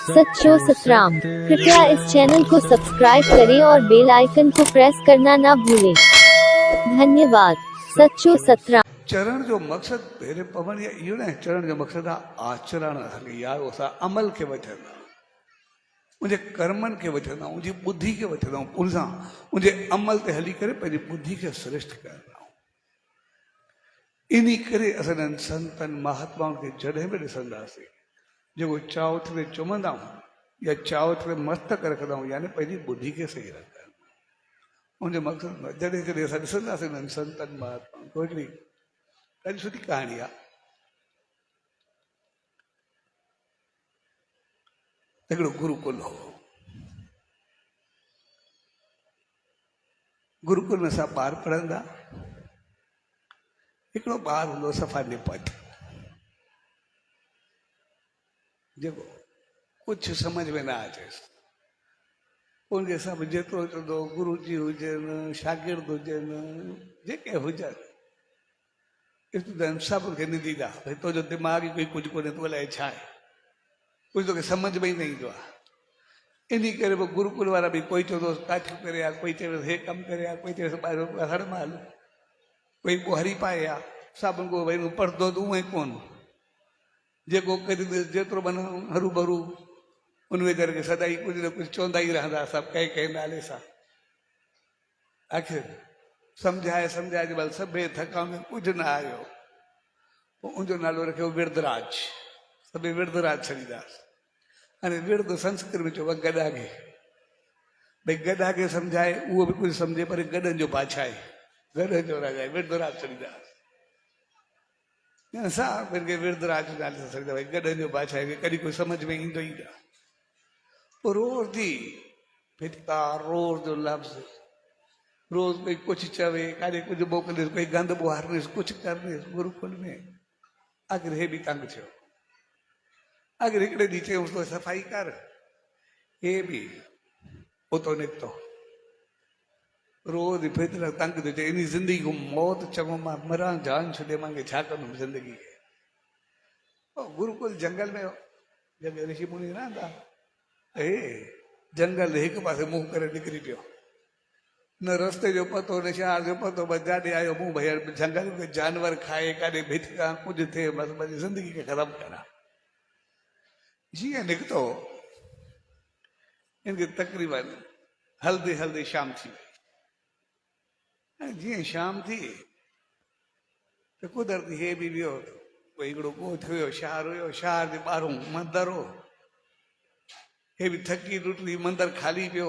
सच्चो सतराम। कृपया इस चैनल को सब्सक्राइब करें और बेल आइकन को प्रेस करना ना भूलें। धन्यवाद। सच्चो सतराम। चरण जो मकसद पहिरे पवन या इहो न चरण जो मकसद आहे आचरण यार उसा अमल के वठंदा मुझे कर्मन के वठंदा मुझे बुद्धि के वठंदा उनसां मुझे अमल ते हली करे पंहिंजी बुद्धि के श्रेष्ठ करंदा इन्हीं करे असां संतन महात्माउनि खे जॾहिं बि ॾिसंदासीं जेको चाव थिए चुमंदा आहियूं या चाव थिए मस्तक रखंदा आहियूं यानी पंहिंजी बुद्धि खे सही रखंदा आहियूं उनजो मक़सदु जॾहिं जॾहिं असां ॾिसंदासीं उन्हनि संतन महात्माउनि खे हिकिड़ी ॾाढी सुठी कहाणी आहे हिकिड़ो गुरुकुल हो गुरुकुल में असां ॿार पढ़ंदा हिकिड़ो ॿार हूंदो सफ़ा निपट जेको कुझु सम्झ में न अचेसि उनखे सभु जेतिरो चवंदो गुरू जी हुजनि शागिर्द हुजनि जेके हुजनि सभु खे निंदीदा भई तुंहिंजो दिमाग़ ई कोई कुझु कोन्हे तूं अलाए छा आहे कुझु तोखे सम्झ में ई न ईंदो आहे इन करे पोइ गुरुकुल वारा बि कोई चवंदो काठियूं करे आ कोई चवे हे कमु करे आ कोई चवे ॿाहिरि हर माल कोई ॿुहारी पाए आ सभु को भई पढ़ंदो त उहो ई कोन जेको कॾहिं जेतिरो मन हरू भरू उन वीचारे खे सदाई कुझु न कुझु चवंदा ई रहंदा सभु कंहिं कंहिं नाले सां आख़िर सम्झाए सम्झाए जे महिल सभु थका में कुझु न आयो पोइ उनजो नालो रखियो विरदराज सभु विरदराज छॾींदासीं हाणे विरद संस्कृत में चइबो आहे गॾागे भई गॾागे सम्झाए उहो बि कुझु सम्झे पर गॾनि जो बादशाह आहे गॾनि जो राजा आहे विरदराज छॾींदासीं असां खे विरदराज नाले सां छॾींदा भई गॾनि जो बादशाह आहे कॾहिं कोई सम्झ में ईंदो ई न पोइ रोज़ ई फिटका रोज़ जो लफ़्ज़ रोज़ कोई कुछ चवे काॾे कुझु मोकिलिस कोई गंद ॿुहारिस कुझु करिस गुरुकुल में आख़िर हे बि तंग थियो आख़िर हिकिड़े ॾींहुं चयूंसि तो सफ़ाई कर हे बि उतो निकितो रोज़ फिर तंग थो चए इन ज़िंदगी को मौत चङो मां मरां जान छॾे मांखे छा कंदुमि ज़िंदगी खे गुरुकुल जंगल में जंहिंमें ऋषि मुनि रहंदा हे जंगल हिकु पासे मुंहुं करे निकिरी पियो न रस्ते जो पतो न शहर जो पतो बस जाॾे आयो मुंहुं भई जंगल में जानवर खाए काॾे भिटका कुझु थिए बसि पंहिंजी ज़िंदगी खे ख़तमु करा जीअं निकितो इनखे तक़रीबन हलंदे हलंदे शाम थी वई जीअं शाम थी त कुदरती हे बि वियो कोई हिकिड़ो ॻोठ हुयो शहर जे ॿाहिरों मंदरु हो हे बि थकी टुटी मंदरु ख़ाली पियो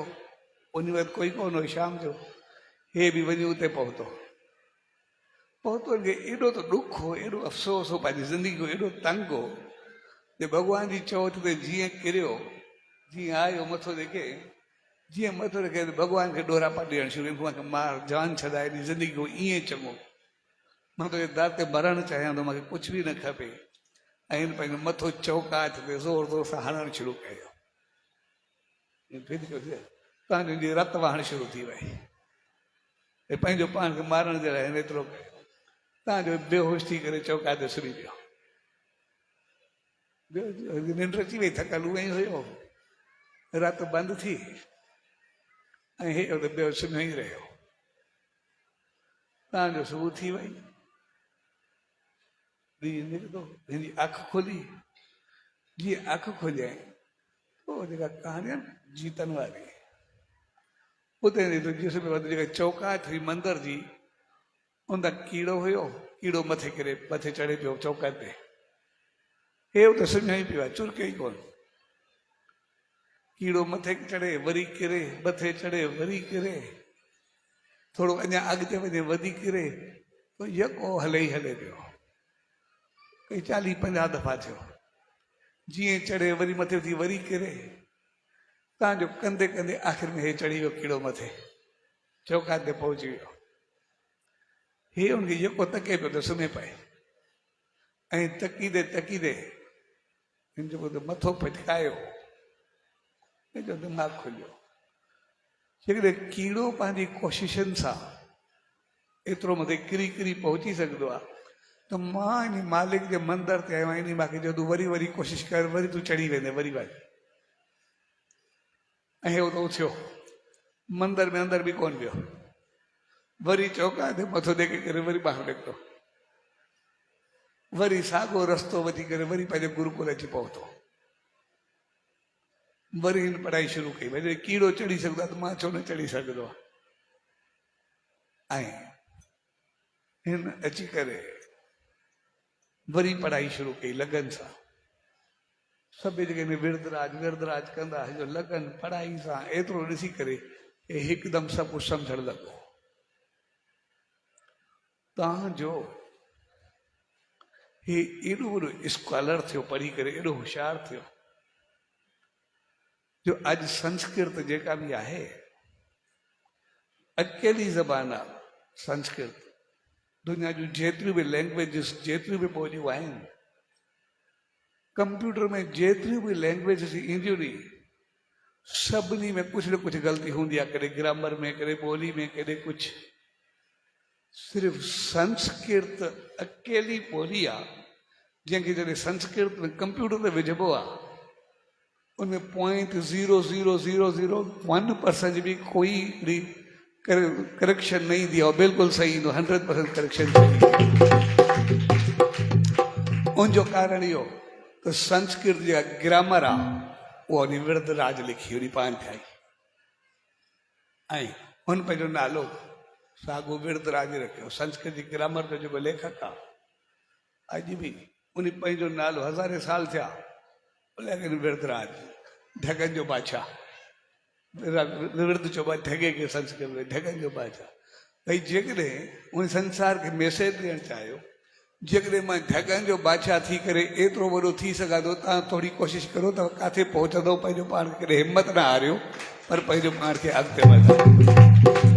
उन वक़्तु कोई कोन हो शाम जो हे बि वञी उते पहुतो एॾो त ॾुख हो एॾो अफ़सोस हो पंहिंजी ज़िंदगी को एॾो तंग हो जे भॻवान जी चौथ ते जीअं किरियो जीअं आयो मथो टेके जीअं मथो टेके भॻवान खे ॾोरापा ॾियणु शुरू कयो मां जान छॾाए ॾी ज़िंदगी को ईअं चङो मां तुंहिंजे दर ते मरणु चाहियां थो मूंखे कुझु बि न खपे ऐं पंहिंजो मथो चौकाठ ते ज़ोर ज़ोर सां हणणु शुरू कयो तव्हांजी रत वहणु शुरू थी वई पंहिंजो पाण खे मारण जे लाइ एतिरो कयो तव्हांजो बेहोश थी करे चौकाठ ते सुम्ही पियो निंड अची वई थकल उहो ई हुयो राति बंदि थी ऐं हे ॿियो सुम्हियो ई रहियो तव्हांजो सुबुह थी वई ॾींहुं निकितो हिनजी अखि खोली जीअं अखि खोलियई पोइ जेका कहाणी आहे न जीतन वारी उते जेका चौकाठ हुई मंदर जी उन कीड़ो हुयो कीड़ो मथे चढ़े पियो चौकाठ ते हे उते सुम्हियो ई पियो आहे चुरके ई कोन कीड़ो मथे चढ़े वरी किरे मथे चढ़े वरी किरे थोरो अञा अॻिते वञे वधी किरे यको हले ई हले पियो कई 40-50 दफ़ा थियो जीअं चढ़े वरी मथे थी वरी किरे तव्हांजो कंदे कंदे आख़िर में हे चढ़ी वियो कीड़ो मथे चौकाठ ते पहुची वियो हे हुनखे यको तके पियो त सुम्हे पए ऐं तकीदे हिन जो मथो फटकायो हिनजो दिमाग़ खुलियो जेकॾहिं कीड़ो पंहिंजी कोशिशनि सां एतिरो मथे किरी किरी पहुची सघंदो आहे तो मां इन मालिक के मंदिर ते आयो आहियां इन मूंखे जो तूं वरी वरी कोशिशि कर वरी तूं चढ़ी वेंदे वरी अहिड़ो तो थियो मंदिर में अंदर भी कोन वियो वरी चौका ते मथो टेके करे वरी ॿाहिरि निकितो वरी साॻियो रस्तो वठी करे वरी पंहिंजे गुरुकुल अची पहुतो वरी हिन पढ़ाई शुरू कई भई कीड़ो चढ़ी सघंदो आहे त मां छो न चढ़ी सघंदो आहे ऐं हिन अची करे वरी पढ़ाई शुरू कई लगन सां सभु जॻह में विरदराज कंदा जो लगन पढ़ाई सां एतिरो ॾिसी करे हिकदमि सभु कुझु सम्झणु लॻो तव्हांजो हे एॾो वॾो स्कॉलर थियो पढ़ी करे एॾो होशियारु थियो जो अॼु संस्कृत जेका बि आहे अकेली ज़बान आहे संस्कृत दुनिया जूं जेतिरियूं बि लैंग्वेजिस जेतिरियूं बि ॿोलियूं आहिनि कंप्यूटर में जेतिरियूं बि लैंग्वेजिस ईंदियूं नी सभिनी में कुझु न कुझु ग़लती हूंदी आहे कॾहिं ग्रामर में कॾहिं ॿोली में कॾहिं कुझु सिर्फ़ु संस्कृत अकेली ॿोली आहे जंहिंखे जॾहिं संस्कृत में कंप्यूटर ते विझिबो आहे उनमें 0.0001% भी कोई करेक्शन नहीं दिया बिल्कुल सही 100% करेक्शन उनजो कारण इहो त संस्कृत जो ग्रामर आहे उहो विरदराज लिखी हुई पान ठाही ऐं हुन पंहिंजो नालो साॻियो विरदराज रखियो संस्कृत जी ग्रामर जो जेको लेखक आहे अॼु बि उन पंहिंजो नालो हज़ारे साल थिया लेकिन विरदराज ढगन जो बादशाह विरद चोबा ढगे के संस्कृत में ढगन जो बादशाह भई जेकॾहिं उन संसार खे मैसेज ॾियणु चाहियो जेकॾहिं मां ढगन जो बादशाह थी करे एतिरो वॾो थी सघां थो तव्हां थोरी कोशिशि करो त किथे पहुचंदो पंहिंजो पाण खे हिमत न हारियो पर पंहिंजो पाण खे अॻिते वधायो